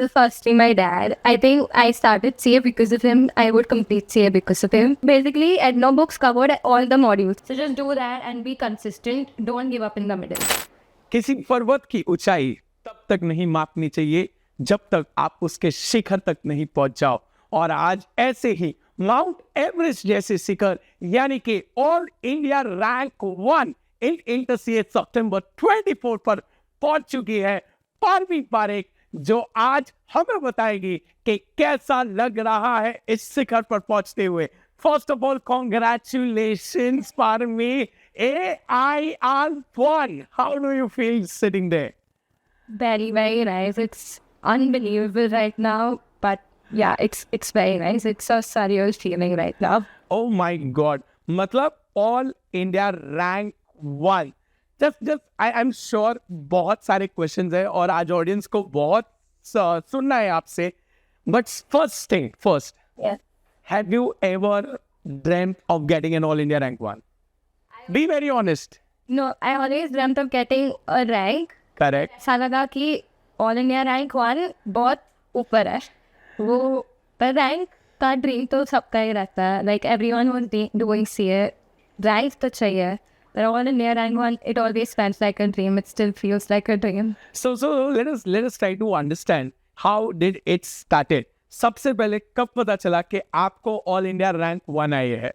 So firstly, my dad. I think I started CA because of him. I would complete CA because of him. Basically, Edno books covered all the modules. So just do that and be consistent. Don't give up in the middle. किसी पर्वत की ऊंचाई तब तक नहीं मापनी चाहिए जब तक आप उसके शिखर तक नहीं पहुंच जाओ। और आज ऐसे ही माउंट एवरेस्ट जैसे शिखर यानी कि ऑल इंडिया रैंक 1 इन इंटर सीए सितंबर 24 पर पहुंच चुकी है पारमी पारेख, जो आज हमें बताएगी कि कैसा लग रहा है इस शिखर पर पहुंचते हुए। First of all, congratulations, Parami. AIR1. How do you feel sitting there? Very, very nice. It's unbelievable right now. But yeah, it's very nice. It's a surreal feeling right now. Oh my God. मतलब all India rank 1. Just I'm sure बहुत सारे questions है और आज audience को बहुत सुनना है आपसे. But first thing first. Yeah. Have you ever dreamt of getting an all India rank 1? Be very honest. No, I always dreamt of getting a rank. Correct. ऐसा लगा कि ऑल इंडिया रैंक 1 बहुत ऊपर है वो, पर रैंक का dream तो सबका ही रहता है. Like everyone was doing CA, rank तो चाहिए, but all India rank 1, it always felt like a dream. It still feels like a dream. So let us try to understand how did it started. सबसे पहले कब पता चला कि आपको all India rank 1 आई है?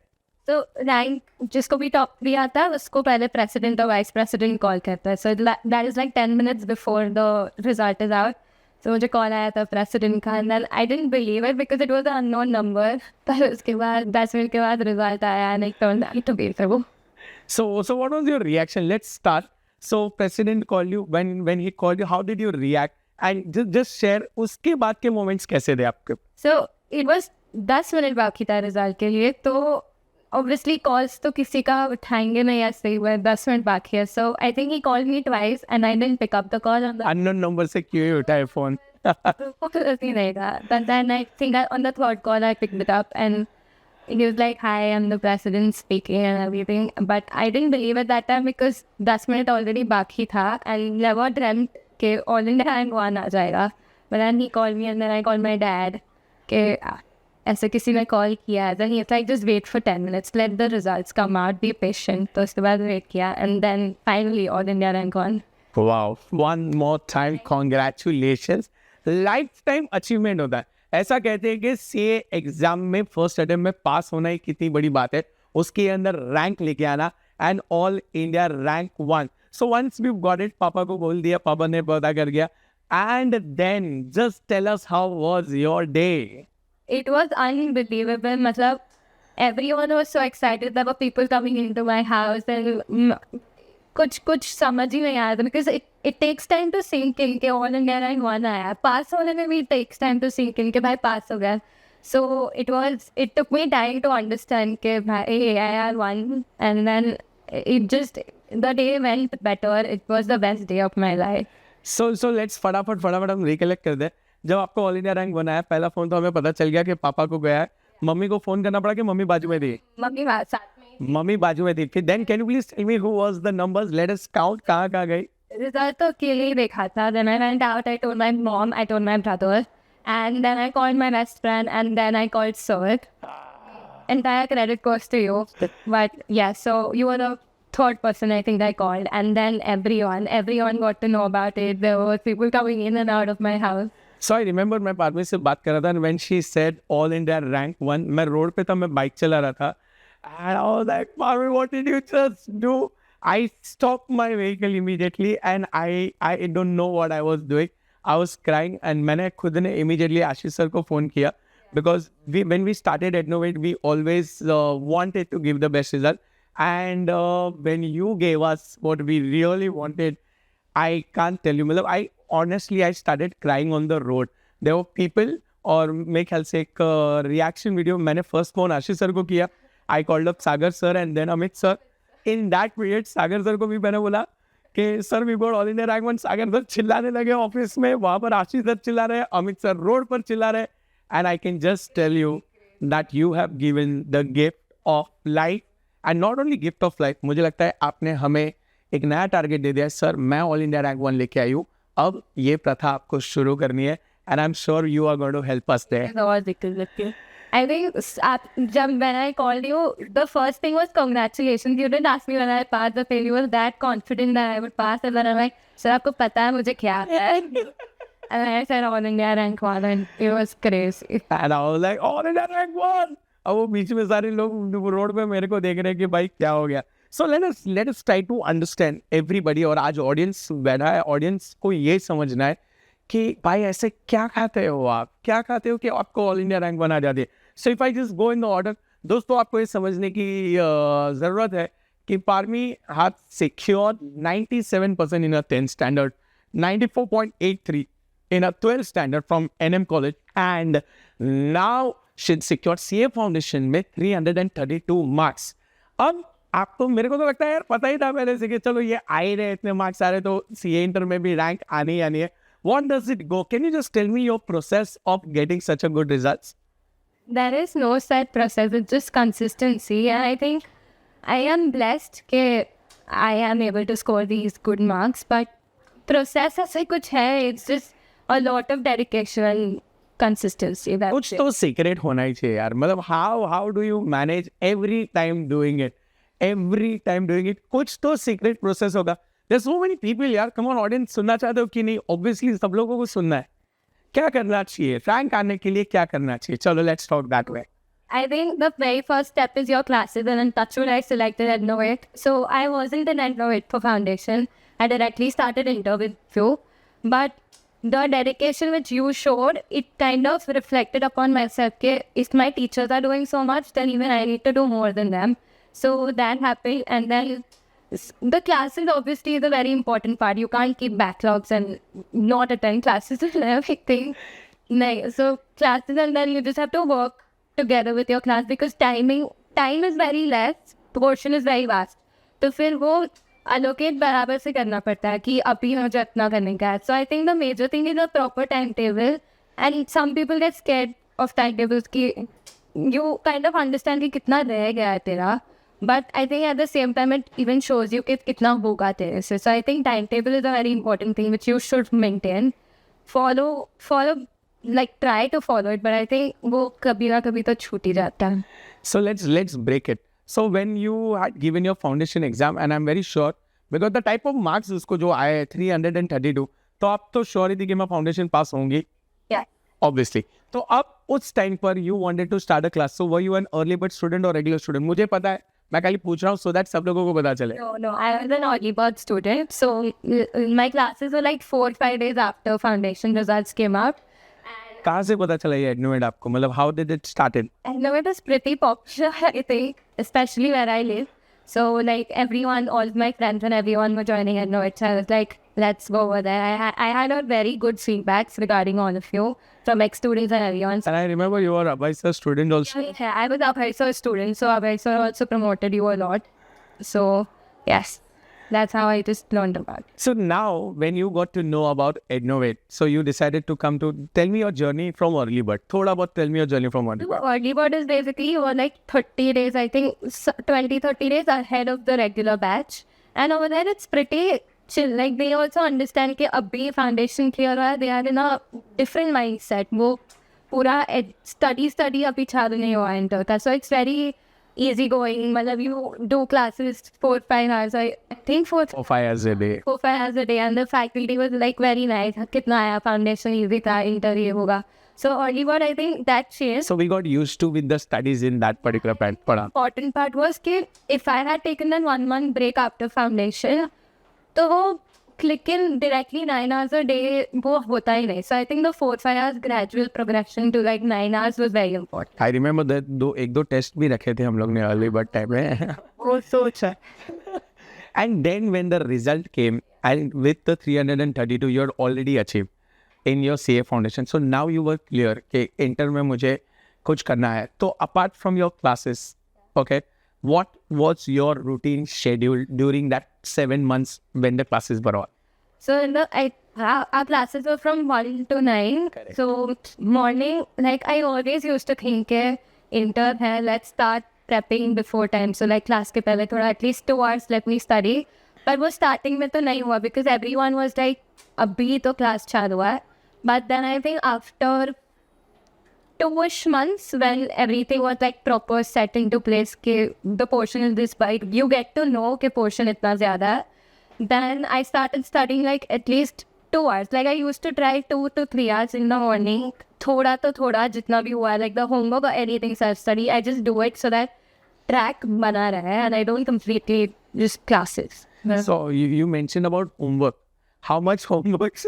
तो रैंक जिसको भी टॉप भी आता है उसको पहले प्रेसिडेंट और वाइस प्रेसिडेंट कॉल करता है. So that is like 10 minutes before the result is out. तो मुझे कॉल आया था प्रेसिडेंट का and then I didn't believe it because it was a unknown number. पर उसके बाद 10 मिनट के बाद रिजल्ट आया and I turned out to be true. So what was your reaction? Let's start. So president called you. When he called you, how did you react? And just share उसके बाद के moments कैसे थे आपके? So it was 10 minute बाकी था result के लिए. तो ऑब्वियसली कॉल्स तो किसी का उठाएंगे नहीं ऐसे ही, हुए 10 मिनट बाकी है. So I think he called me twice and I didn't pick up the call on the unknown number से क्यों उठाए फोन? नहीं था. But then I think on the third call I picked it up and he was like, "Hi, I'm the president speaking and everything." But I didn't believe at that time because 10 minute already बाकी था and never dreamt कि all India rank 1 आ जाएगा. But then he called me and then I called my dad कि ऐसे किसी ने call किया. Then he was like, "Just wait for 10 minutes, let the results come out, be patient." तो उसके बाद वेट किया and then finally all India rank 1. Wow, one more time, congratulations. Lifetime achievement होता है. ऐसा कहते हैं कि सीए एग्जाम में फर्स्ट अटेम्प्ट में पास होना ही कितनी बड़ी बात है, उसके अंदर रैंक लेके आना and all India rank 1. So once we got it, पापा को बोल दिया, पापा ने पता कर गया. And then just tell us how was your day? It was unbelievable. मतलब everyone was so excited. There were people coming into my house and कुछ समझ ही नहीं आया था because it takes time to sink in कि all India rank 1 आया. पास होने में भी takes time to sink in कि भाई पास हो गया. So it took me time to understand कि भाई AIR1 and then the day went better. It was the best day of my life. So let's फटाफट हम रिकलेक्ट कर दे. जब आपको ऑल इंडिया रैंक बनाया पहला फोन तो हमें पता चल गया कि पापा को गया है. मम्मी को फोन करना पड़ा कि मम्मी बाजू में थी? मम्मी बाजू में थी. फिर then can you please tell me who was the numbers? Let us count. कहाँ गई? रिजल्ट तो अकेले ही देखा था. Then I went out, I told my mom, I told my brother, and then I called my best friend, and then I called Sept. Entire credit goes to you. But yeah, so you were the third person I think I called, and then everyone got to know about it. There were people coming in and out of my house. So I remember मैं पारमी से बात कर रहा था and when she said all India rank 1, मैं road पे था, मैं बाइक चला रहा था and I was like, Parami, what did you just do? I stopped my vehicle immediately and I don't know what I was doing. I was crying and मैंने खुद ने immediately आशीष सर को फ़ोन किया because when we started Ednovate, we always wanted to give the best result and when you gave us what we really wanted, I can't tell you. मतलब honestly, I started crying on the road. There were people और मेरे ख्याल से एक reaction video मैंने first phone आशीष sir को किया. I called up Sagar sir and then Amit sir. In that period, Sagar sir को भी मैंने बोला कि sir we got all India rank 1. Sagar sir चिल्लाने लगे ऑफिस में, वहाँ पर आशीष सर चिल्ला रहे, अमित सर रोड पर चिल्ला रहे. And I can just tell you that you have given the gift of life and not only gift of life. मुझे लगता है आपने हमें एक नया टारगेट दे दिया. सर मैं ऑल इंडिया रैंक 1 लेके आई हूँ, अब ये प्रथा आपको शुरू करनी है and I'm sure you are going to help us there. No, because I think when I called you, the first thing was congratulations. You didn't ask me when I passed the fail. You were that confident that I would pass, and then I'm like, sir, आपको पता है मुझे क्या है? And I said all India rank 1, and it was crazy. And I was like, all India rank 1. अब वो बीच में सारे लोग रोड पे मेरे को देख रहे हैं कि भाई क्या हो गया. So let us try to understand everybody. और आज ऑडियंस बैठा है, ऑडियंस को ये समझना है कि भाई ऐसे क्या खाते हो आप, क्या खाते हो कि आपको ऑल इंडिया रैंक बना जाती है. So if I just go in the order, दोस्तों आपको ये समझने की ज़रूरत है कि पारमी had secured 97% in a 10th standard, 94.83 in a 12th standard from NM College, and now she secured CA Foundation में 332 marks. अब आपको मेरे को तो लगता है यार पता ही था पहले से कि चलो ये आ ही रहे इतने मार्क्स आ रहे तो CA इंटर में भी रैंक आनी ही आनी है. What does it go? Can you just tell me your process of getting such a good results? There is no set process. It's just consistency, and I think I am blessed that I am able to score these good marks. But process ऐसे कुछ है. It's just a lot of dedication and consistency. कुछ तो secret होना ही चाहिए यार. मतलब how do you manage every time doing it? Every time doing it, कुछ तो secret process होगा. There's so many people यार. Come on audience, सुनना चाहते हो कि नहीं? Obviously सब लोगों को सुनना है. क्या करना चाहिए? रैंक आने के लिए क्या करना चाहिए? चलो let's talk that way. I think the very first step is your classes, and in touch wood I selected Ednovate. So I wasn't in Ednovate for foundation. I directly started inter with few, but the dedication which you showed, it kind of reflected upon myself. If my teachers are doing so much, then even I need to do more than them. So that happened, and then the classes obviously is a very important part. You can't keep backlogs and not attend classes and everything. So classes, and then you just have to work together with your class because time is very less, portion is very vast. तो फिर वो allocate बराबर से करना पड़ता है कि अभी मुझे इतना करने का है. So I think the major thing is a proper timetable, and some people get scared of timetables कि you kind of understand कि कितना रह गया है तेरा. But I think at the same time it even shows you कि कितना होगा तेरे से. So I think timetable is a very important thing which you should maintain. Follow, like try to follow it, but I think वो कभी ना कभी तो छूट ही जाता है. So let's break it. So when you had given your foundation exam, and I'm very sure because the type of marks उसको जो आए 332, तो आप तो sure ही थी कि मैं foundation pass होंगी. Yeah. Obviously. तो अब उस time पर you wanted to start a class. So were you an early bird student or regular student? मुझे पता है, मैं खाली पूछ रहा हूँ so that सब लोगों को पता चले. No, I was an early bird student. So my classes were like 4 or 5 days after foundation results came out. कहाँ से पता चला ये Ednovate आपको? मतलब how did it started? Ednovate is pretty popular, I think, especially where I live. So like everyone, all my friends and everyone were joining Ednovate. So I was like, let's go over there. I had a very good feedbacks regarding all of you from ex-students and everyone. And I remember you were a vice student also. Yeah, I was a student, so Abhay also promoted you a lot. So yes, that's how I just learned about it. So now when you got to know about Ednovate, so you decided to come to, tell me your journey from early bird. Thoda bahut tell me your journey from early bird. Early bird is basically you are like 30 days, I think 20, 30 days ahead of the regular batch. And over there it's pretty chill. Like they also understand कि अभी foundation clear हुआ है, they are in a different mindset. वो पूरा study अभी चालू नहीं हुआ enter का. So it's very easy going. मतलब you do classes 4-5 hours. I think 4 4-5 hours a day. 4-5 hours a day, and the faculty was like very nice. कितना आया foundation easy था, inter ये होगा. So early bird, I think that changed. So we got used to with the studies in that particular part. Important part was कि if I had taken a 1 month break after foundation, तो वो click in directly 9 hours a day वो होता ही नहीं. So I think the 4-5 hours gradual progression to like 9 hours was very important. I remember that एक दो test भी रखे थे हम लोग ने early bird time में. वो सोच है. And then when the result came, and with the 332 you had already achieved in your CA foundation. So now you were clear कि इंटर में मुझे कुछ करना है. तो apart from your classes, okay, what was your routine schedule during that 7 months when the classes were on? So our classes were from 1 to 9. Correct. So morning, like I always used to think inter hai, let's start prepping before time. So like class ke pehle thoda at least 2 hours let me study. But वो starting में तो नहीं हुआ because everyone was like अभी तो class चालू है. But then I think after 2-ish months, when everything was like proper set into place, कि the portion is this big, you get to know कि portion इतना ज़्यादा है. Then I started studying like at least 2 hours. Like I used to try 2 to 3 hours in the morning. थोड़ा तो थोड़ा जितना भी हुआ, like the homework or anything self-study, I just do it so that track बना रहा है and I don't completely just classes. So you mentioned about homework. How much homeworks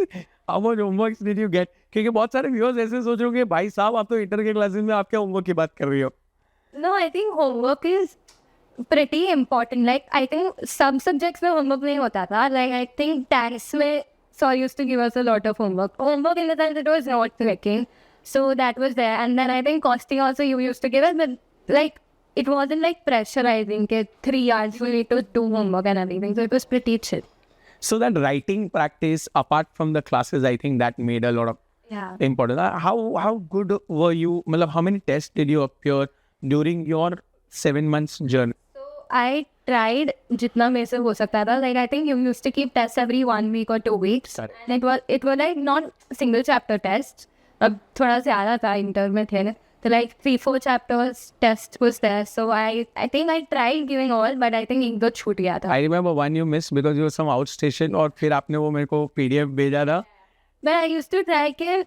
did you get? क्योंकि बहुत सारे viewers ऐसे सोच रहे होंगे भाई साहब आप तो इंटर के क्लासेस में आपके homework की बात कर रही हो. No, I think homework is pretty important. Like I think some subjects में homework नहीं होता था. Like I think tax में Sir used to give us a lot of homework. Homework in the sense it was not tracking. So that was there. And then I think costing also you used to give us, but like it wasn't like pressurizing. That 3 hours you need to do homework and everything. So it was pretty chill. So that writing practice apart from the classes, I think that made a lot of important. How good were you? मतलब, how many tests did you appear during your 7 months journey? So I tried जितना मेरे से हो सकता था. Like I think you used to keep tests every 1 week or 2 weeks. Sorry. And it was like not single chapter tests. अब थोड़ा ज़्यादा था इंटर में थे. So like 3-4 chapters test was there. So I think I tried giving all, but I think एक दो छूट गया था. I remember one you missed because you were some outstation और फिर आपने वो मेरे को PDF भेजा था. But I used to try कि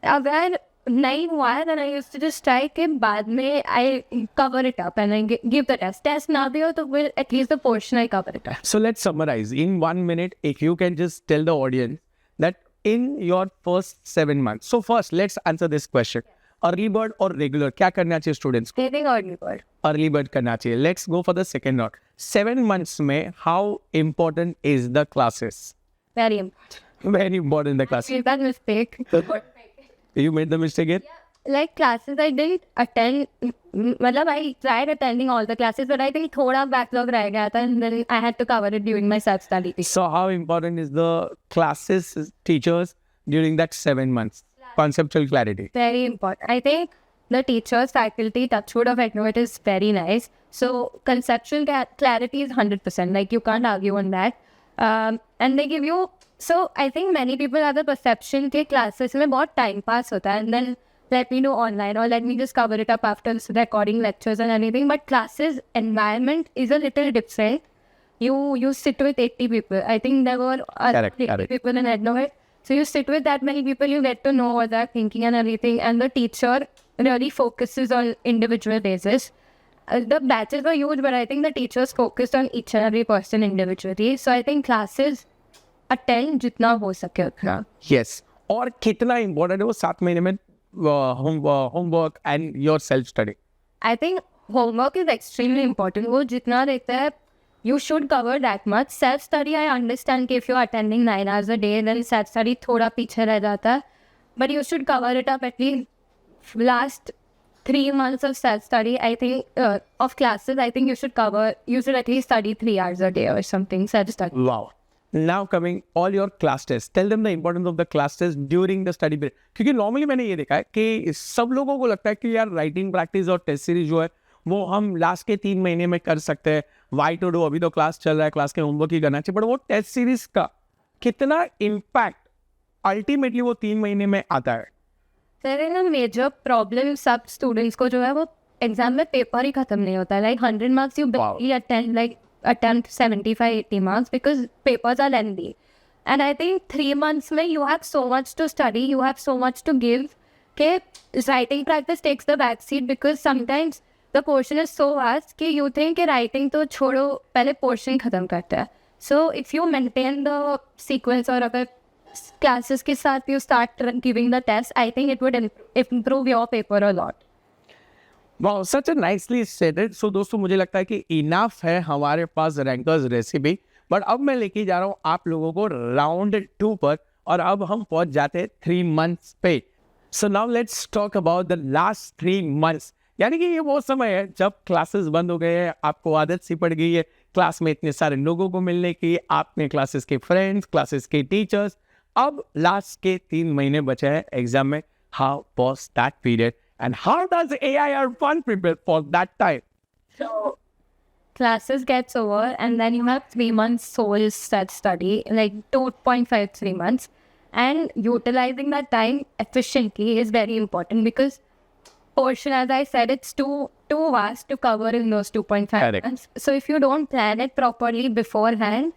अगर नहीं हुआ है then I used to just try कि बाद में I cover it up and I give the test. Test ना भी हो तो will at least the portion I cover it up. So let's summarize in 1 minute. If you can just tell the audience that in your first 7 months. So first, let's answer this question. Early bird or regular? क्या करना चाहिए students को? I think early bird. Early bird करना चाहिए. Let's go for the second note. 7 months में how important is the classes? Very important. Very important the classes. Is that mistake? You made the mistake again? Like classes I didn't attend. मतलब I tried attending all the classes, but I think थोड़ा backlog रह गया था, and then I had to cover it during my self-study. So how important is the classes teachers during that 7 months? Conceptual clarity. Very important. I think the teachers, faculty, touchwood of Ednovate is very nice. So conceptual clarity is 100%. Like you can't argue on that. And they give you. So I think many people have the perception that classes में बहुत time pass होता है, and then let me do online or let me just cover it up after recording lectures and anything. But classes environment is a little different. You sit with 80 people. I think there were 80 people in Ednovate. So you sit with that many people, you get to know what they're thinking and everything. And the teacher really focuses on individual basis. The batches were huge, but I think the teachers focused on each and every person individually. So I think classes attend जितना हो सके उतना. Yes. और कितना important है वो 7 महीने में homework and your self study? I think homework is extremely important. वो जितना रहता है, you should cover that much. Self study, I understand कि if you're attending 9 hours a day, then self study थोड़ा पीछे रह जाता है. But you should cover it up at least last 3 months of self study. I think of classes, I think you should at least study 3 hours a day or something. Self study. Wow. Now coming all your class tests. Tell them the importance of the class tests during the study period. क्योंकि normally मैंने ये देखा है कि सब लोगों को लगता है कि यार writing practice और test series जो है वो हम लास्ट के 3 महीने में कर सकते हैं. वाई टू डू, अभी तो क्लास चल रहा है, क्लास के होमवर्क ही करना चाहिए. बट वो टेस्ट सीरीज का कितना इम्पैक्ट अल्टीमेटली वो 3 महीने में आता है? सर ना मेजर प्रॉब्लम सब स्टूडेंट्स को जो है वो एग्जाम में पेपर ही खत्म नहीं होता है. Like 100 marks you barely attempt 75-80 marks because papers are lengthy. And I think 3 months में you have so much to study, you have so much to give कि writing practice takes the back seat because sometimes the portion is so vast कि you think कि writing तो छोड़ो, पहले portion खत्म करते हैं. So if you maintain the sequence और अगर classes के साथ you start giving the test, I think it would improve your paper a lot. Wow, such a nicely said it. So दोस्तों मुझे लगता है कि enough है हमारे पास रैंकर्स रेसिपी. बट अब मैं लेके जा रहा हूँ आप लोगों को राउंड 2 पर और अब हम पहुँच जाते हैं 3 months पे. So now let's talk about the last 3 months. यानी कि ये वो समय है जब क्लासेस बंद हो गए हैं, आपको आदत सी पड़ गई है क्लास में इतने सारे लोगों को मिलने की, आपने क्लासेस के फ्रेंड्स, क्लासेस के टीचर्स. अब लास्ट के 3 महीने बचे हैं एग्जाम में. How was that period and how does AI or fun prepare for that time? So classes gets over and then you have 3 months soul self study, like 2.5-3 months. and utilizing that time efficiently is very important because portion, as I said, it's too vast to cover in those 2.5 Correct. months. So if you don't plan it properly beforehand,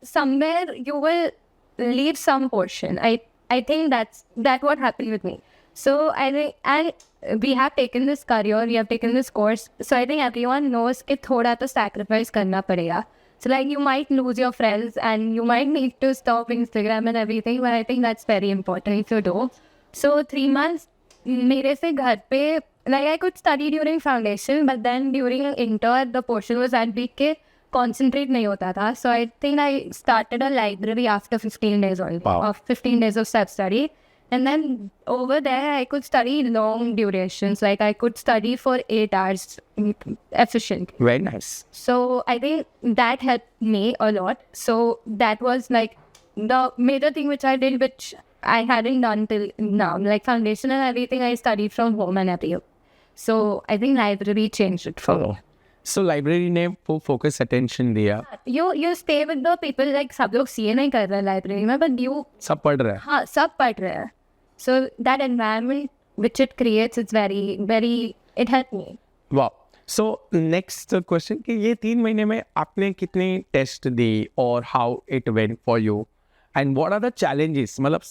somewhere you will leave some portion. I think that's what happened with me. So I think, and we have taken this career, we have taken this course. So I think everyone knows कि थोड़ा तो sacrifice करना पड़ेगा. So like you might lose your friends and you might need to stop Instagram and everything, but I think that's very important if you do. So 3 months, मेरे से घर पे, like I could study during foundation, but then during inter the portion was that big के concentrate नहीं होता था. So I think I started a library after 15 days only. Wow. Of 15 days of self-study. And then over there, I could study long durations. Like I could study for 8 hours efficiently. Very nice. So I think that helped me a lot. So that was like the major thing which I did, which I hadn't done till now. Like foundation and everything, I studied from home and everything. So I think library changed it for me. So library ने focus attention दिया. You stay with the people, like सब लोग CA नहीं कर रहे हैं library में, but you सब पढ़ रहे हैं. हाँ सब पढ़ रहे हैं. So that environment which it creates, it's very it helped me. Wow. So next question कि ये 3 महीने में आपने कितने टेस्ट दी और how it went for you and what are the challenges? मतलब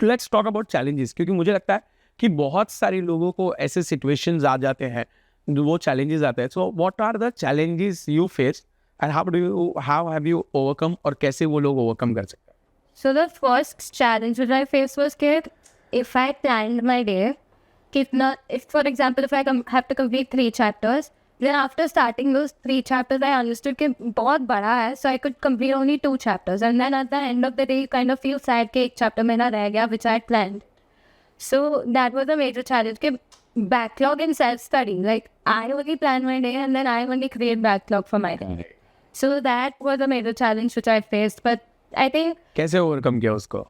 let's talk about challenges क्योंकि मुझे लगता है कि बहुत सारे लोगों को ऐसे situations आ जाते हैं, वो challenges आते हैं. So what are the challenges you faced and how have you overcome और कैसे वो लोग overcome कर सकते हैं? So the first challenge which I faced was that if I planned my day, if for example if I have to complete 3 chapters, then after starting those 3 chapters I understood कि बहुत बड़ा है, so I could complete only 2 chapters, and then at the end of the day you kind of feel sad कि एक chapter मेरा रह गया which I had planned. So that was a major challenge कि backlog in self-study, like I only plan my day and then I only create backlog for my day. So that was a major challenge which I faced, but I think कैसे overcome किया उसको?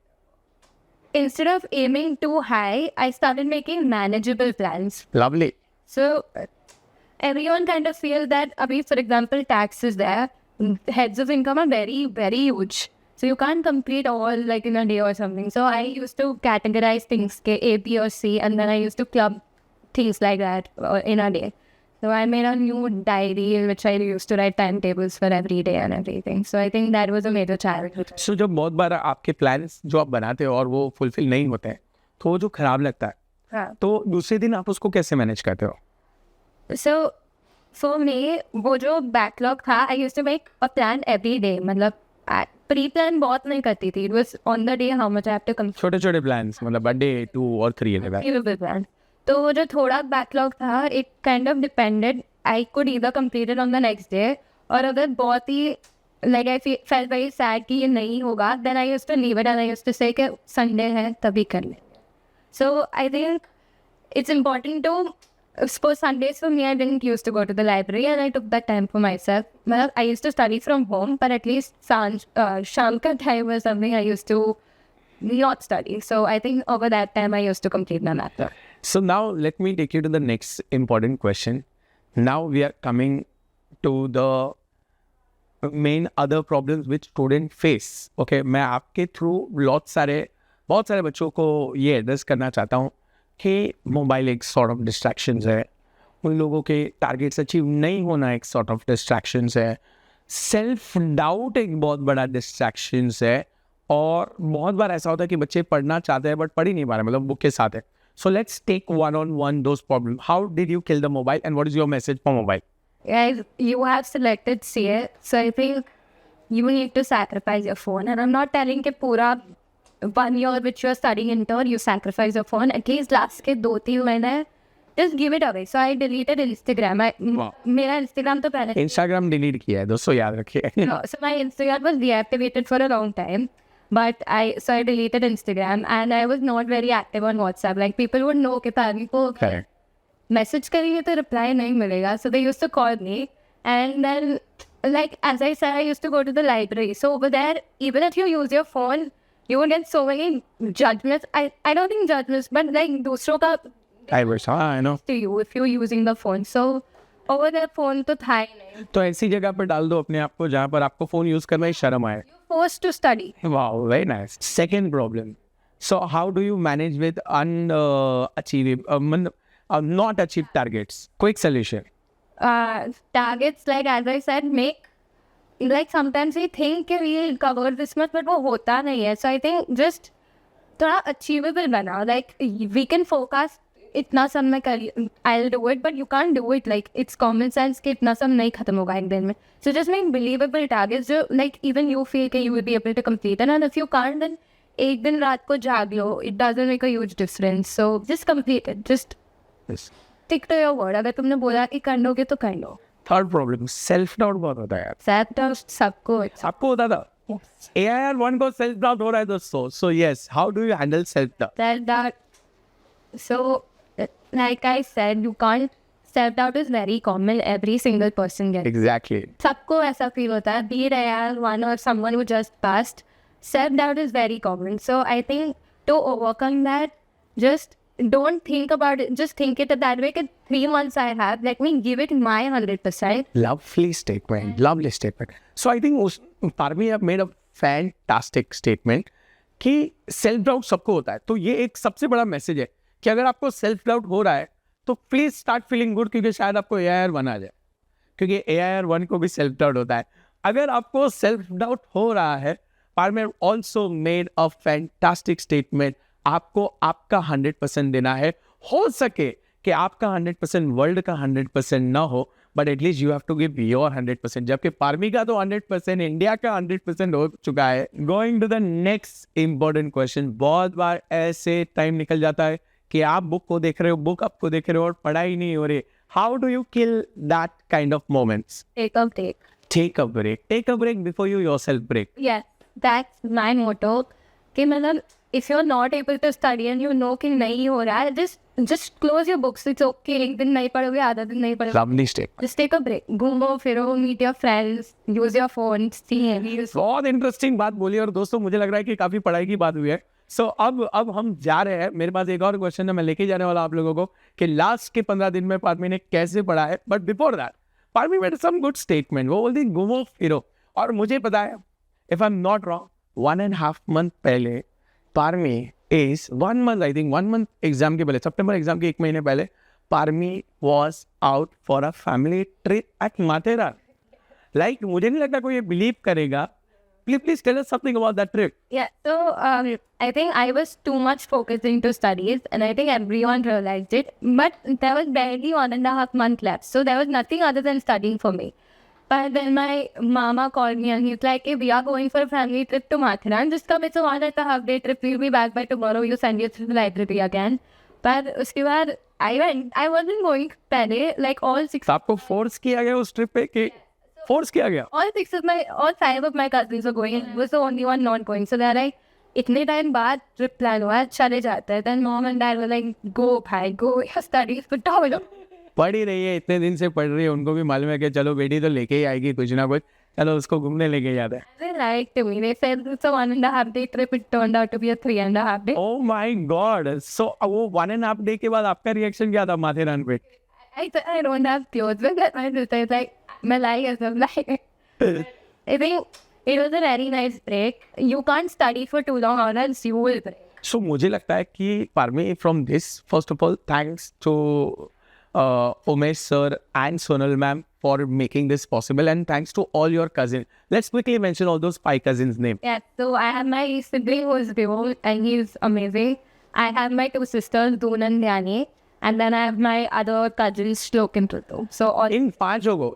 instead of aiming too high, I started making manageable plans. Lovely. So everyone kind of feels that, for example, tax is there. Heads of income are very, very huge. So you can't complete all like in a day or something. So I used to categorize things, A, B or C, and then I used to club things like that in a day. So I made a new diary in which I used to write timetables for every day and everything. So I think that was a major challenge. So जब बहुत बार आपके plans जो आप बनाते हो और वो fulfill नहीं होते हैं, तो वो जो खराब लगता है, हाँ. तो दूसरे दिन आप उसको कैसे manage करते हो? So for me, वो जो backlog था, I used to make a plan every day. मतलब pre-plan बहुत नहीं करती थी. It was on the day how much I have to complete. छोटे-छोटे plans, मतलब a day, 2 or 3 Achievable plan. तो वो जो थोड़ा backlog था, it kind of depended. I could either complete it on the next day, और अगर बहुत ही like I felt very sad कि ये नहीं होगा, then I used to leave it and I used to say कि Sunday है तभी कर ले. So I think it's important to, suppose Sundays for me I didn't used to go to the library and I took that time for myself. Well, I used to study from home, but at least Sham ka time or something I used to not study. So I think over that time I used to complete my math. So now let me take you to the next important question. Now we are coming to the main other problems which students face. Okay, मैं आपके through बहुत सारे बच्चों को ये address करना चाहता हूँ कि मोबाइल एक sort of distractions है, उन लोगों के टारगेट्स अचीव नहीं होना एक sort of distractions है, सेल्फ डाउट एक बहुत बड़ा distractions है, और बहुत बार ऐसा होता है कि बच्चे पढ़ना चाहते हैं बट पढ़ ही नहीं पा रहे, मतलब बुक के साथ है. So let's take one-on-one those problems. How did you kill the mobile and what is your message for mobile? Guys, you have selected CA, so I think you need to sacrifice your phone. And I'm not telling कि पूरा 1 year which you are studying intern, you sacrifice your phone. At least last के 2-3 महीने, just give it away. So I deleted Instagram. मेरा Instagram तो पहले Instagram delete किया है, दोस्तों याद रखिए. No, so my Instagram was deactivated for a long time. But I deleted Instagram and I was not very active on WhatsApp. Like people would know कि Parami को Correct. message करेंगे तो reply नहीं मिलेगा. So they used to call me, and then like as I said, I used to go to the library. So over there, even if you use your phone, you will get so many judgments. I don't think judgments, but like दूसरों का I know. to you if you're using the phone. So over there phone तो था ही नहीं. तो ऐसी जगह पर डाल दो अपने आप को जहाँ पर आपको फोन यूज करना ही शर्म आए. forced to study. Wow, very nice. Second problem. So how do you manage with not achieved targets? Quick solution. Targets, like as I said, like sometimes we think we'll cover this much, but वो होता नहीं है. So I think just थोड़ा achievable बना. Like we can forecast इतना सब मैं कर, I'll do it, but you can't do it. Like it's common sense कि इतना सब नहीं खत्म होगा एक दिन में. So just make believable targets जो like even you feel कि you will be able to complete. And if you can't, then एक दिन रात को जाग लो. It doesn't make a huge difference. So just complete it. Just stick to your word. अगर तुमने बोला कि कर लोगे तो कर लो. Third problem, self doubt बहुत होता है यार. Self doubt सबको होता था. AIR 1 को self doubt हो रहा है दोस्तों. So yes, how do you handle self doubt? Self doubt. So like I said, you can't. Self doubt is very common. Every single person gets. Exactly. सबको ऐसा feel होता है. Be it AIR 1 or someone who just passed. Self doubt is very common. So I think to overcome that, just don't think about it. Just think it that way. 3 months I have. Let me give it my 100%. Lovely statement. Lovely statement. So I think Parami have made a fantastic statement कि self doubt सबको होता है. तो ये एक सबसे बड़ा message है कि अगर आपको सेल्फ डाउट हो रहा है तो प्लीज स्टार्ट फीलिंग गुड, क्योंकि शायद आपको AIR 1 आ जाए, क्योंकि AIR 1 को भी सेल्फ डाउट होता है. अगर आपको सेल्फ डाउट हो रहा है, Parami also made a fantastic statement. आपको आपका 100% देना है. हो सके कि आपका 100% वर्ल्ड का 100% ना हो, but at least you have to give your 100%. जबकि Parami का तो 100%, इंडिया का 100% हो चुका है. Going to the next important question. बहुत बार ऐसे टाइम निकल जाता है कि आप बुक को देख रहे हो, बुक आपको देख रहे हो और पढ़ाई नहीं हो रही. How do you kill that kind of moments? Take a break. Take a break. Take a break before you yourself break. Yes, that's my motto. कि मतलब if you're not able to study and you know कि नहीं हो रहा है, just close your books. It's okay. एक दिन नहीं पढ़ोगे, आधा दिन नहीं पढ़ोगे. Lovely statement. Just take a break. घूमो फिरो, meet your friends, use your phone, see movies. बहुत इंटरेस्टिंग बात बोली. और दोस्तों मुझे लग रहा है कि काफी पढ़ाई की बात हुई है. सो अब हम जा रहे हैं. मेरे पास एक और क्वेश्चन है, मैं लेके जाने वाला आप लोगों को कि लास्ट के 15 दिन में Parami ने कैसे पढ़ा है. But before that Parami made some good statement. वो बोलती घूमो फिरो. और मुझे पता है, if I am not wrong, 1.5 month पहले Parami is 1 month, I think 1 month exam के पहले, सितंबर एग्जाम के 1 महीने पहले, Parami was out for a family trip at Mathera. Like मुझे नहीं लगता कोई ये बिलीव करेगा. Please tell us something about that trip. Yeah, so I think I was too much focused into studies, and I think everyone realized it. But there was barely 1.5 months left, so there was nothing other than studying for me. But then my mama called me and he's like, hey, we are going for a family trip to Mathura. And just come, it's a 1.5 day trip. We'll be back by tomorrow. You send you to the library again. But उसके बाद I went. I wasn't going पहले, like all 6. आपको force किया गया उस trip पे कि force किया गया? all 5 of my cousins were going. I was the only one not going. So they're like, इतने टाइम बाद ट्रिप प्लान हुआ है, चले जाते हैं. Then mom and dad were like, go भाई, go, your studies for tomorrow. पढ़ ही रही है, इतने दिन से पढ़ रही है, उनको भी मालूम है कि चलो बेटी तो लेके ही आएगी कुछ ना कुछ, चलो उसको घूमने लेके जाते हैं. They lied to me. They said it's a 1.5 day trip. It turned out to be a 3.5 day. Oh my God! So वो 1.5 day के बाद आपका रिएक्शन क्या था माथेरान पे? I don't have clothes. But that my sister is like, मैं लाई है सब लाई. I think it was a very nice break. You can't study for too long or else you will break. So मुझे लगता है कि Parami, from this, first of all, thanks to Umesh sir and Sonal ma'am for making this possible, and thanks to all your cousins. Let's quickly mention all those 5 cousins' names. Yeah, so I have my sibling who is Dhawal and he's amazing. I have my 2 sisters, Doon and Dhyani, and then I have my other cousins, Shlok and Prutu. So all इन पांचों को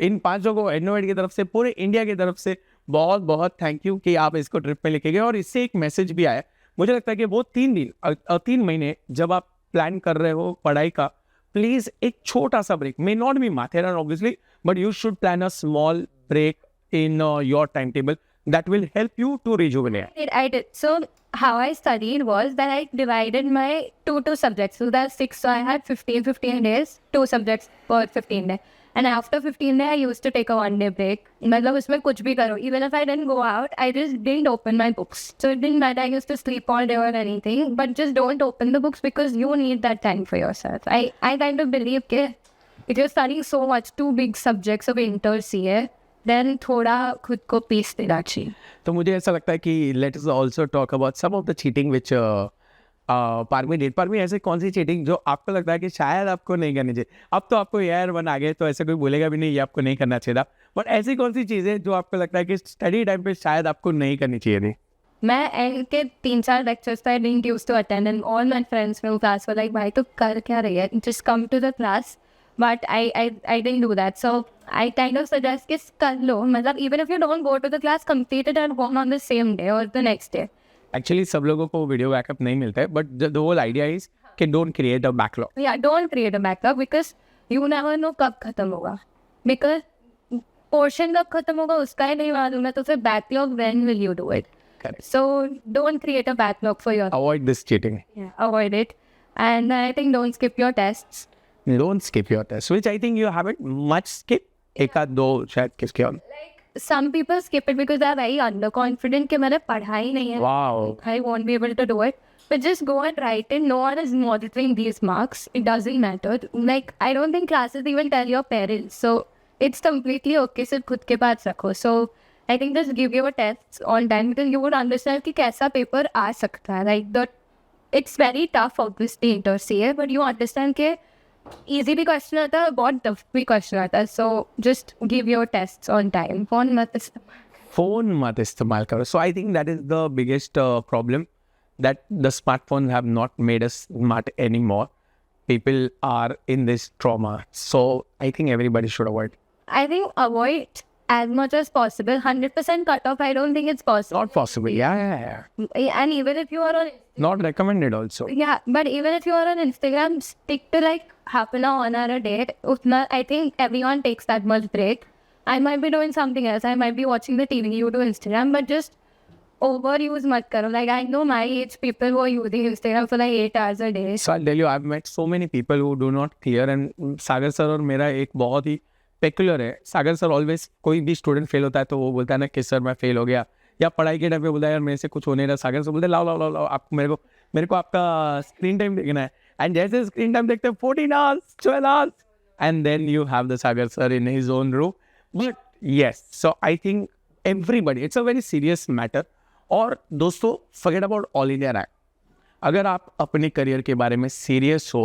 Ednovate की तरफ से, पूरे India की तरफ से बहुत बहुत थैंक यू कि आप इसको ट्रिप पे लेके गए. और इससे एक मैसेज भी आया. मुझे लगता है कि वो 3 महीने जब आप प्लान कर रहे हो पढ़ाई का, प्लीज एक छोटा सा break, may not be Matheran obviously, but you should plan a small break in your timetable that will help you to rejuvenate. I did. So how I studied was that I divided my two subjects. So that's 6. So I had 15 days, 2 subjects per 15 days. And after 15 days, I used to take a 1 day break. मतलब उसमें कुछ भी करो. Even if I didn't go out, I just didn't open my books. So it didn't matter. I used to sleep all day or anything. But just don't open the books because you need that time for yourself. I kind of believe that if you're studying so much, 2 big subjects of inter CA, then थोड़ा खुद को piece देना चाहिए. तो मुझे ऐसा लगता है कि let us also talk about some of the cheating which Parmi did. Parmi ऐसे कौन सी चीटिंग जो आपको लगता है कि शायद आपको नहीं करनी चाहिए? अब तो आपको एयर वन आ गए तो ऐसे कोई बोलेगा भी नहीं ये आपको नहीं करना चाहिए था, बट ऐसी कौन सी चीज़ें जो आपको लगता है कि स्टडी टाइम पे शायद आपको नहीं करनी चाहिए थी? मैं एंड के 3-4 lectures I didn't use to attend and all my friends from class were like भाई तो कर क्या रही है, just come to the class. But I didn't do that, so I kind of suggest कि कर लो, मतलब even if you don't go to the class complete it and go on the same day और the next day. Actually सब लोगों को video backup नहीं मिलता है, but the whole idea is कि don't create a backlog. Yeah, don't create a backlog because you never know कब खत्म होगा. Because portion कब खत्म होगा उसका ही नहीं मालूम है, तो फिर backlog when will you do it? Correct. So don't create a backlog for your. Avoid this cheating. Yeah, avoid it. And I think don't skip your tests. Don't skip your test, which I think you haven't much skip. एक आध दो शायद किसके और. Like some people skip it because they are very underconfident कि मैंने पढ़ा ही नहीं है. Wow. I won't be able to do it. But just go and write it. No one is monitoring these marks. It doesn't matter. Like, I don't think classes even tell your parents. So, it's completely okay. सिर्फ खुद के पास रखो. So, I think just give your tests on time because you would understand कि कैसा paper आ सकता है. Like, it's very tough obviously inter CA, but you understand कि easy भी question आता है, बहुत tough भी question आता है. So, just give your tests on time. Phone मत इस्तेमाल करो. So I think that is the biggest problem, that the smartphones have not made us smart anymore. People are in this trauma. So I think everybody should avoid. I think avoid as much as possible. 100% cut off, I don't think it's possible. Not possible. Yeah. And even if you are on, Not recommended also. yeah, but even if you are on Instagram, stick to like half an hour, 1 hour a day. Utna, I think everyone takes that much break. I might be doing something else. I might be watching the TV, you do Instagram, but just overuse mat karo. Like I know my age people who are using Instagram for like 8 hours a day. So I'll tell you, I've met so many people who do not clear, and Sagar sir और मेरा एक बहुत ही peculiar है. सागर sir always कोई भी student fail होता है तो वो बोलता है ना कि सर मैं फेल हो गया, या पढ़ाई के टाइम पे बोलता है यार मेरे से कुछ होने रहा. सागर सर बोलते हैं लाओ लाओ लाओ लाओ आप मेरे को आपका स्क्रीन टाइम देखना है. एंड जैसे स्क्रीन टाइम देखते हैं 14 hours 12 hours and then you have the Sagar sir in his own room. But yes, so I think everybody, it's a very serious matter. और दोस्तों forget about all India rank. अगर आप अपने career के बारे में सीरियस हो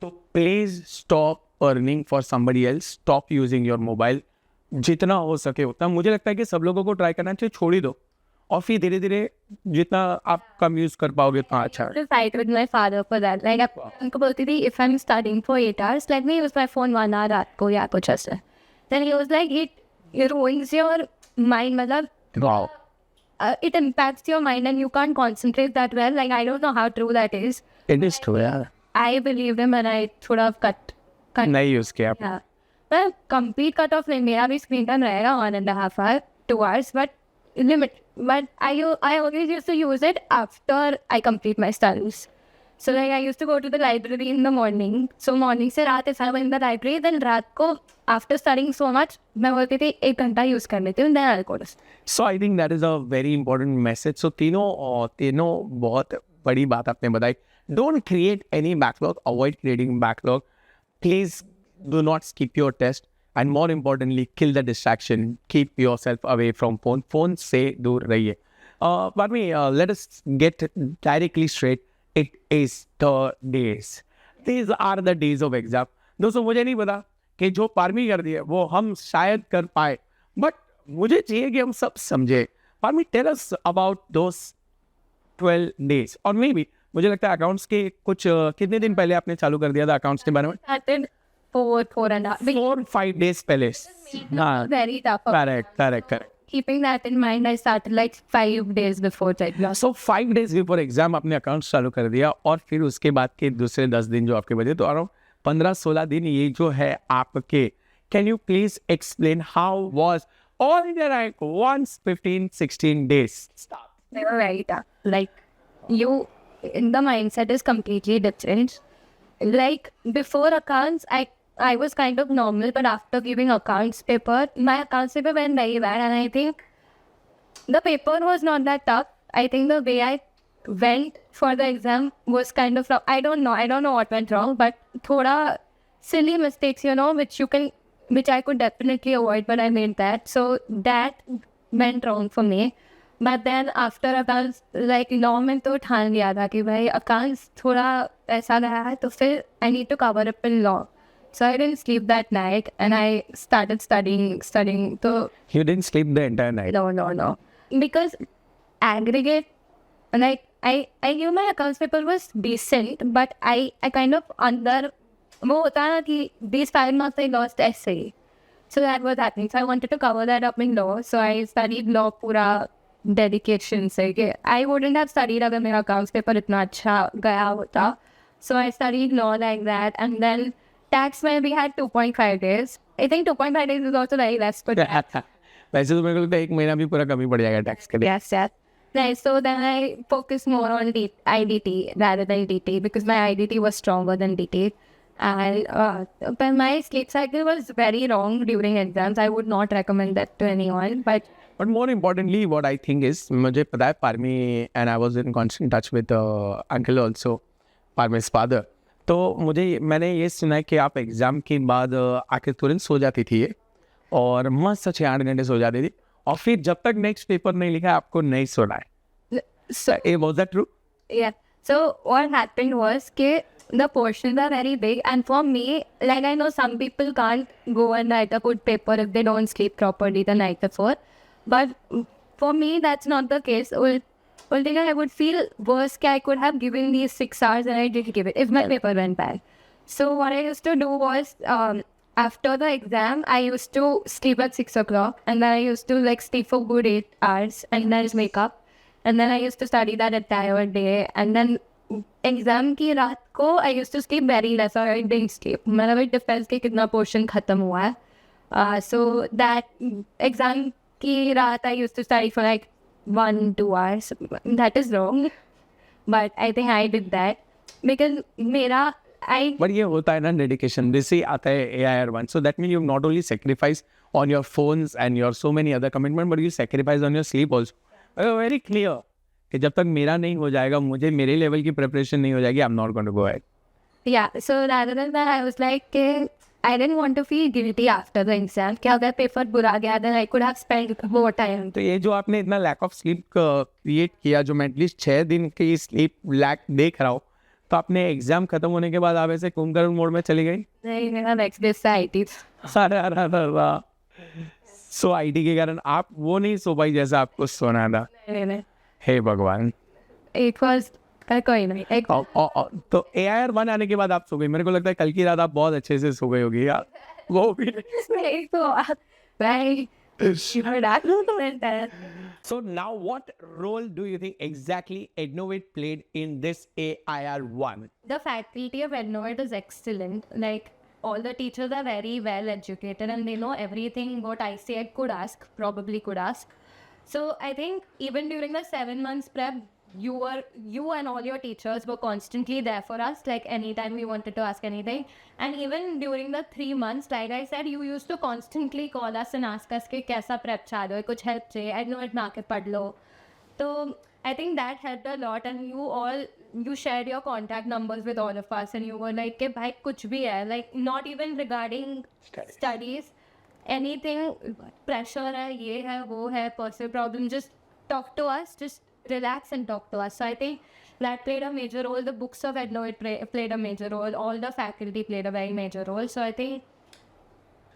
तो please stop earning for somebody else, stop using your mobile. जितना हो सके उतना मुझे लगता है कि सब लोगों को ट्राई करना चाहिए. छोड़ ही दो और फिर धीरे धीरे जितना आप कम यूज कर पाओगे उतना अच्छा है. To fight with my father for that. Like उनको बोलती थी if I'm studying for 8 hours, let me use my phone 1 hour रात को या कुछ ऐसे. Then he was like it ruins your mind. मतलब Wow. It impacts your mind and you can't concentrate that well. Like I don't know how true that is. It is true, yeah. I believed him and I should have cut. नहीं use किया. Yeah. Well, complete cut off नहीं. मेरा भी screen time रहेगा 1.5 hour, 2 hours, but limit. But I always used to use it after I complete my studies. So like I used to go to the library in the morning. So morning से रात if I'm in the library, then रात को after studying so much, मैं बोलती थी 1 घंटा use कर लेती हूँ, then I'll go to sleep. So I think that is a very important message. So तीनों बहुत बड़ी बात आपने बताई. Don't create any backlog. Avoid creating backlog. Please do not skip your test. And more importantly, kill the distraction. Keep yourself away from phone. Phone से दूर रहिए. Parami, let us get directly straight. It is the days. These are the days of exam. दोस्तों मुझे नहीं पता कि जो पारमी कर दिया वो हम शायद कर पाए, बट मुझे चाहिए कि हम सब समझे. Parmi, tell us about those 12 days. और मे बी मुझे लगता है अकाउंट्स के कुछ कितने दिन पहले आपने चालू कर दिया था अकाउंट्स के बारे में? Started 4.5. 4-5 days पहले. हाँ, Very tough. correct. Keeping that in mind, I started like 5 days before that. So 5 days before exam आपने अकाउंट्स चालू कर दिया, और फिर उसके बाद के दूसरे 10 दिन जो आपके बचे, तो अराउंड 15-16 दिन ये जो है आपके. Can you please explain how was all India rank once 15-16 days? Start. They were very tough. Like the mindset is completely different. Like before accounts, I was kind of normal, but after giving accounts paper, my accounts paper went very bad, and I think the paper was not that tough. I think the way I went for the exam was kind of wrong. I don't know what went wrong, but thoda silly mistakes, which you can which I could definitely avoid, but I made that. So that went wrong for me. But then after accounts, like law में तो ठान लिया था कि भाई accounts थोड़ा ऐसा रहा है तो फिर I need to cover up in law. So I didn't sleep that night and I started studying. So You didn't sleep the entire night. no. Because aggregate, like I knew my accounts paper was decent, but I kind of under वो होता है ना कि these 5 months I lost essay. So that was happening. So I wanted to cover that up in law. So I studied law पूरा dedication से कि I wouldn't have studied अगर मेरा accounts paper इतना अच्छा गया होता. So I studied law like that, and then tax में we had 2.5 days. I think 2.5 days is also very less for tax. वैसे तो मेरे को लगता है 1 महीना भी पूरा कम ही पड़ जाएगा टैक्स के लिए. Yes. Right, so then I focused more on IDT rather than DT because my IDT was stronger than DT. And but my sleep cycle was very wrong during exams. I would not recommend that to anyone. But more importantly, what I think is, मुझे पता है Parami and I was in constant touch with uncle also, Parami's father. तो मैंने ये सुना है कि आप एग्जाम के बाद आके तुरंत सो जाती थी और मस्त 6-8 घंटे सो जाती थी और फिर जब तक नेक्स्ट पेपर नहीं लिखा आपको नहीं सोना है. So was that true? Yeah. So what happened was that the portions are very big, and for me, like I know some people can't go and write a good paper if they don't sleep properly the night before, but for me that's not the case. Well, I would feel worse that I could have given these 6 hours and I didn't give it if my paper went bad. So what I used to do was after the exam, I used to sleep at 6 o'clock, and then I used to like sleep for good 8 hours and then just wake up. And then I used to study that entire day. And then exam की रात को I used to sleep very less or I didn't sleep. मतलब it depends कि कितना portion खत्म हुआ है. So that exam की रात I used to study for like 1-2 hours. That is wrong. But I think I did that because मेरा But ये होता है ना dedication. This ही आता है AIR1. So that means you not only sacrifice on your phones and your so many other commitments, but you sacrifice on your sleep also. Very clear कि जब तक मेरा नहीं हो जाएगा, मुझे मेरे लेवल की प्रिपरेशन नहीं हो जाएगी, I'm not going to go ahead. Yeah, so rather than that, I was like, I didn't want to feel guilty after the exam. कि अगर पेपर बुरा गया, then I could have spent more time. तो ये जो आपने इतना lack of sleep create किया, जो मैं एटलीस्ट 6 दिन की sleep lack देख रहा हूँ, तो आपने एग्जाम खत्म होने के बाद आप ऐसे कुंभकर्ण मोड में चली गई? नहीं, मेरा नेक्स्ट डे से आईटी. सो आईटी के कारण आप वो नहीं सो पाई जैसा आपको सोना था? नहीं. हे भगवान. एक was कोई नहीं. तो AIR1 आने के बाद आप सो गई. मेरे को लगता है कल की रात आप बहुत अच्छे से सो गई होगी यार. वो भी नहीं तो भाई. So now what role do you think exactly Ednovate played in this AIR1? The faculty of Ednovate is excellent. Like all the teachers are very well educated and they know everything what I say I could ask, probably could ask. So I think even during the 7 months prep, you and all your teachers were constantly there for us, like anytime we wanted to ask anything. And even during the 3 months, like I said, you used to constantly call us and ask us कि कैसा prep चाह रहे हो, कुछ help चाहिए, Ednovate में आके पढ़ लो. So I think that helped a lot, and you shared your contact numbers with all of us, and you were like कि भाई कुछ भी है, like not even regarding studies, anything, pressure है, ये है, वो है, personal problem, just talk to us, just relax and talk to us. So I think that played a major role. The books of Ednovate played a major role. All the faculty played a very major role. So I think.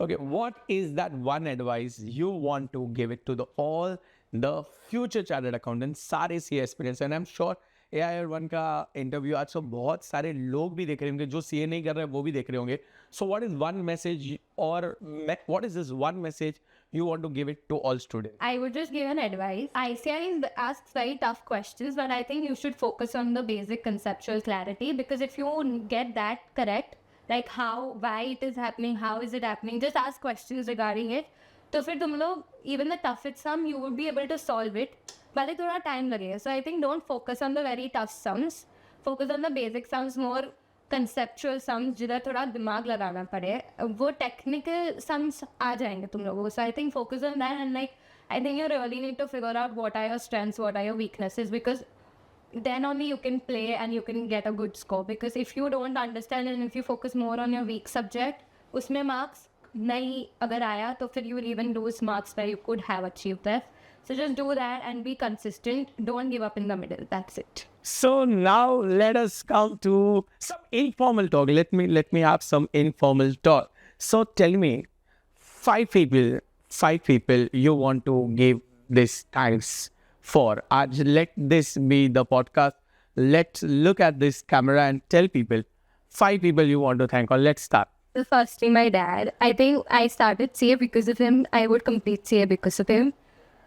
Okay, what is that one advice you want to give it to all the future chartered accountants, सारे CA aspirants, and I'm sure AIR1 का interview आज तो बहुत सारे लोग भी देख रहे होंगे, जो CA नहीं कर रहे हैं वो भी देख रहे होंगे. So what is one message or what is this one message you want to give it to all students? I would just give an advice. ICI asks very tough questions, but I think you should focus on the basic conceptual clarity, because if you get that correct, like how, why it is happening, how is it happening, just ask questions regarding it. तो फिर तुम लोग even the toughest sum you would be able to solve it. भले थोड़ा time लगेगा. So I think don't focus on the very tough sums. Focus on the basic sums, more conceptual sums जिधर थोड़ा दिमाग लगाना पड़े. वो technical sums आ जाएंगे तुम लोगों को. So I think focus on that, and like I think you really need to figure out what are your strengths, what are your weaknesses, because then only you can play and you can get a good score. Because if you don't understand and if you focus more on your weak subject, उसमें marks नहीं अगर आया तो फिर you will even lose marks where you could have achieved that. So just do that and be consistent. Don't give up in the middle. That's it. So now let us come to some informal talk. Let me have some informal talk. So tell me, five people you want to give this thanks for. Let this be the podcast. Let's look at this camera and tell people 5 people you want to thank. Or let's start. So firstly, my dad. I think I started CA because of him. I would complete CA because of him.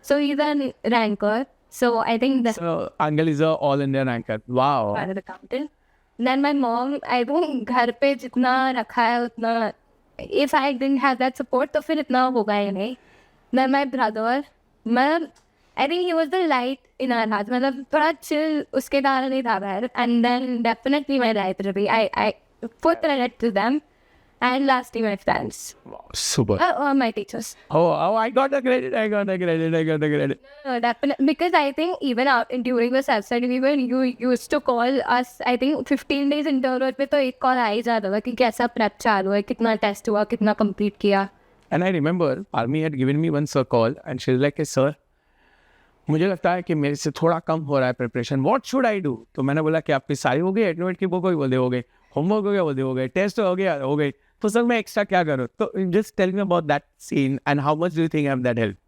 So he's a ranker. So I think that's So Angal is a all India ranker. Wow. part of the accountant. Then my mom, I think घर पे जितना रखा है उतना, if I didn't have that support तो फिर इतना होगा ही नहीं. Then my brother, I think he was the light in our hearts. मतलब थोड़ा chill उसके कारण ही था बाहर. And then definitely my library. I put credit to them. And lastly, my friends. Wow, super. Or my teachers. Oh, I got the credit. No, definitely. Because I think even during the self-study, you used to call us, I think 15 days interval पे तो एक call आ ही जाता था कि कैसा prep चालू है, कितना test हुआ, कितना complete किया. And I remember Parami had given me once a call and she was like, hey, sir, मुझे लगता है कि मेरे से थोड़ा कम हो रहा है preparation. What should I do? तो मैंने बोला कि आपकी सारी हो गई, एडनोवेट की बुक हो गई, हो गई, होमवर्क हो गया, हो गए, टेस्ट हो गया, हो गई, तो सर मैं एक्स्ट्रा क्या करूँ? तो just tell me about that scene and how much do you think that helped?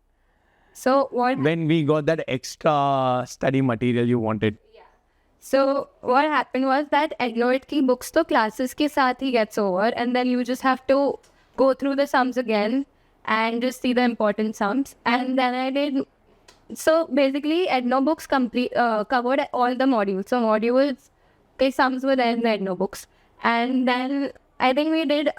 So what? When we got that extra study material you wanted. So what happened was that Ednovate की books तो classes के साथ ही gets over, and then you just have to go through the sums again and just see the important sums. And then I did. So basically, Edno books covered all the modules. So modules, the sums were there in the Edno books, and then I think we did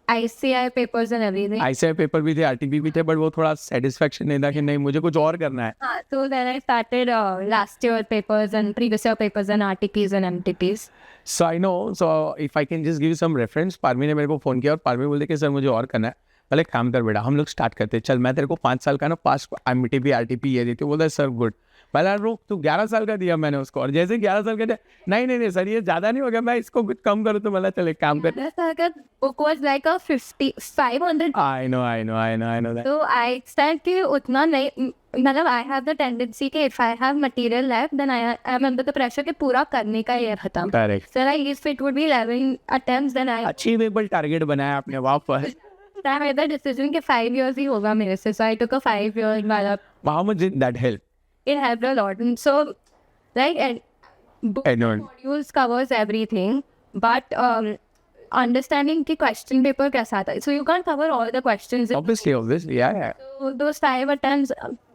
ICI papers and everything. ICI paper भी थे, RTP भी थे, but वो थोड़ा satisfaction नहीं था कि नहीं मुझे कुछ और करना है. So then I started last year papers and previous year papers and RTPs and MTPs. So I know. So if I can just give you some reference, पारमी ने मेरे को फोन किया और पारमी बोलते कि सर मुझे और करना है. पहले काम कर बेटा, हम लोग स्टार्ट करते हैं. चल मैं तेरे को 5 साल का ना पास MTP RTP ये देती हूँ. बोलता है सर गुड. पहला रुक, तू 11 साल का दिया मैंने उसको, और जैसे 11 साल का दिया, नहीं सर ये ज़्यादा नहीं हो गया, मैं इसको कुछ कम करूँ. तो मतलब चले काम कर. The book was like a 500. I know that. So I said कि उतना नहीं, मतलब I have the tendency कि if I have material left, then I am under the pressure कि पूरा करने का ये खत्म. Correct. So like if it would be 11 attempts, then I Achievable target बनाया आपने वापस. I made the decision कि 5 years ही होगा मेरे से. So I took a 5 year वाला. How much did that help? It helped a lot. And so like book I know. modules covers everything, but understanding कि question paper कैसा आता है. So you can't cover all the questions. Obviously, yeah. So those 5 attempts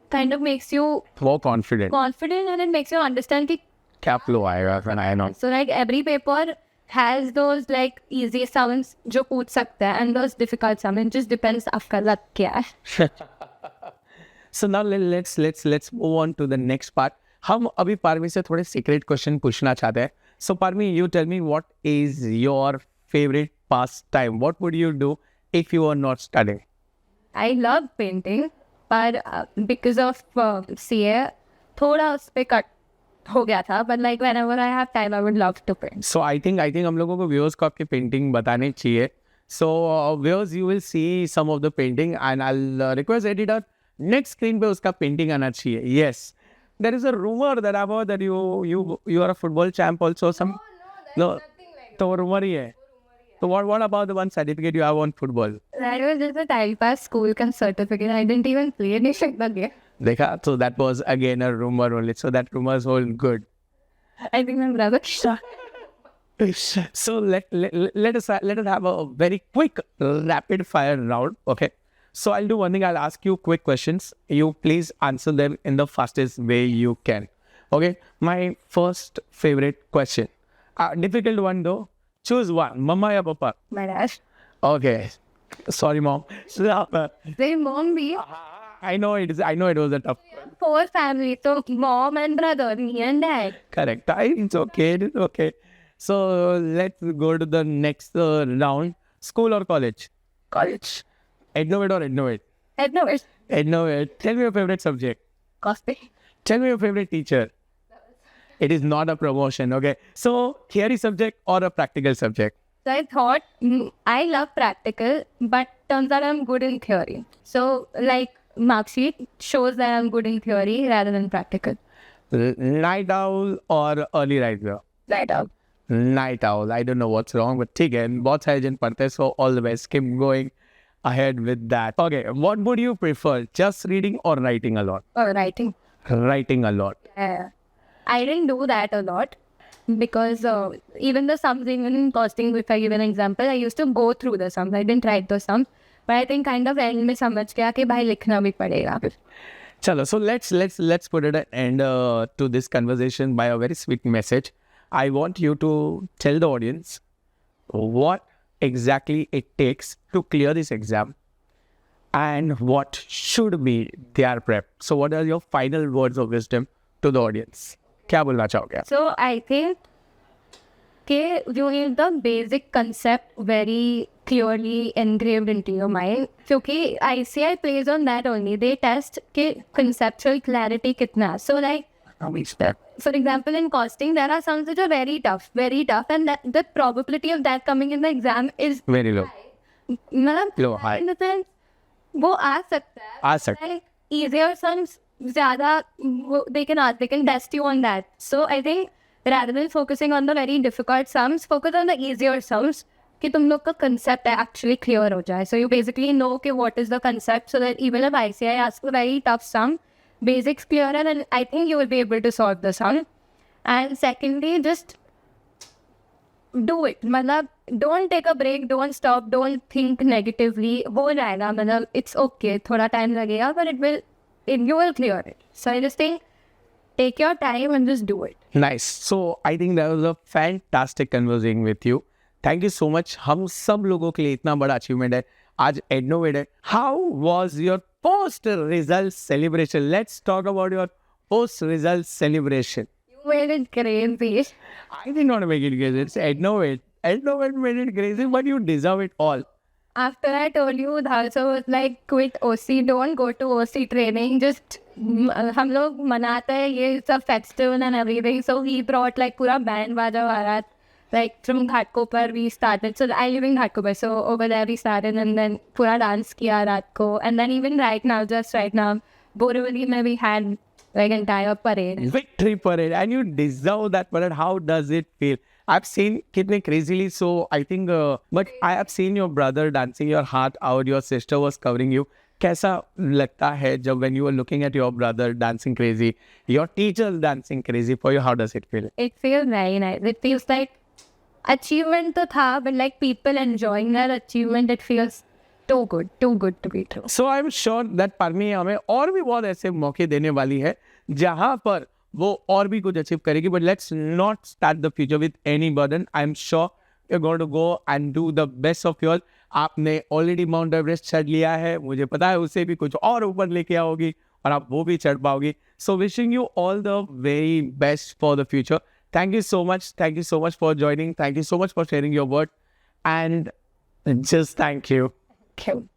kind of makes you More confident. and it makes you understand कि क्या flow आएगा when I know. so like every paper has those like easy sums जो पूछ सकता है and those difficult sums. It just depends आपका luck क्या है. So now let's move on to the next part. हम अभी पारमी से थोड़े secret question पूछना चाहते हैं. So Parami, you tell me, what is your favorite pastime? What would you do if you were not studying? I love painting, but because of CA, थोड़ा उस पे cut हो गया था. But like whenever I have time, I would love to paint. So I think हम लोगों को viewers को आपकी painting बतानी चाहिए. So viewers, you will see some of the painting and I'll request editor, next screen पे उसका painting आना चाहिए. Yes. There is a rumor that I've heard that you are a football champ also. No, nothing like तो rumor ही है. So what about the one certificate you have on football? that. Was just a time pass school certificate. I didn't even play anything that game. देखा, so that was again a rumor only. So that rumor is whole good. I think my brother. So let us have a very quick rapid fire round. Okay. So I'll do one thing. I'll ask you quick questions. You please answer them in the fastest way you can. Okay. My first favorite question. Difficult one though. Choose one. Mama ya papa? My dad. Okay. Sorry, mom. They mom be I know it was a tough one. 4 families. So mom and brother, me and dad. Correct. It's okay. So let's go to the next round. School or college? College. Ednovate or Ednovate? Ednovate. Ednovate. Tell me your favorite subject. Cosplay. Tell me your favorite teacher. It is not a promotion, okay? So theory subject or a practical subject? So I thought, I love practical, but turns out I'm good in theory. So like mark sheet shows that I'm good in theory rather than practical. Night owl or early riser? Right out. Night owl. I don't know what's wrong, but ठीक है, बहुत सारे जन पढ़ते हैं, so all the best. Keep going ahead with that. Okay, what would you prefer? Just reading or writing a lot? Or writing. Writing a lot. Yeah. I didn't do that a lot because even the sums, even in costing, if I give an example, I used to go through the sums. I didn't write the sums. But I think kind of end में समझ गया कि भाई लिखना भी पड़ेगा. Chalo, so let's put it an end to this conversation by a very sweet message. I want you to tell the audience what exactly it takes to clear this exam and what should be their prep. So what are your final words of wisdom to the audience? क्या बोलना चाहोगे? So I think you need the basic concept very clearly engraved into your mind. क्योंकि ICI plays on that only. They test कि conceptual clarity कितना. So like, for example, in costing, there are sums which are very tough, and that the probability of that coming in the exam is Very low. मतलब Low, high. in the sense वो आ सकता है. आ सकता है. Like easier sums ज़्यादा they can test you on that. So I think rather than focusing on the very difficult sums, focus on the easier sums कि तुम लोग का concept actually clear हो जाए. So you basically know कि what is the concept, so that even if ICI asks a very tough sum, basics clear, and I think you will be able to solve the sum. And secondly, just do it. मतलब don't take a break, don't stop, don't think negatively. हो जाएगा, मतलब it's okay. थोड़ा time लगेगा, but you will clear it. So I just think take your time and just do it. Nice. So I think that was a fantastic conversing with you. Thank you so much. हम सब लोगों के लिए इतना बड़ा achievement है. आज Ednovate है. How was your post-result celebration? Let's talk about your post-result celebration. You made it crazy. I did not make it crazy. It's Ednovate. Ednovate made it crazy, but you deserve it all. After I told you, Dhawal was like, quit OC, don't go to OC training, just हम लोग मनाते हैं ये सब festival and everything. So he brought like पूरा band बाजा वाला, like from Ghatkopar we started. So I live in Ghatkopar, so over there we started and then पूरा dance किया रात को. And then even right now, Borivali में we had like entire parade. Victory parade, and you deserve that parade. How does it feel? I've seen kitne crazily, so I think, but I have seen your brother dancing your heart out. Your sister was covering you. कैसा लगता है जब when you were looking at your brother dancing crazy, your teachers dancing crazy for you? How does it feel? It feels very nice. It feels like achievement तो था, but like people enjoying that achievement, it feels too good to be true. So I'm sure that Parami हमें और भी बहुत ऐसे मौके देने वाली है जहाँ पर वो और भी कुछ अचीव करेगी. But let's not start the future with any burden. I'm sure you're going to go and do the best of yours. आपने ऑलरेडी माउंट एवरेस्ट चढ़ लिया है, मुझे पता है उससे भी कुछ और ऊपर लेके आओगी और आप वो भी चढ़ पाओगी. So wishing you all the very best for the future. Thank you so much. Thank you so much for joining. Thank you so much for sharing your word. And just thank you. Cute.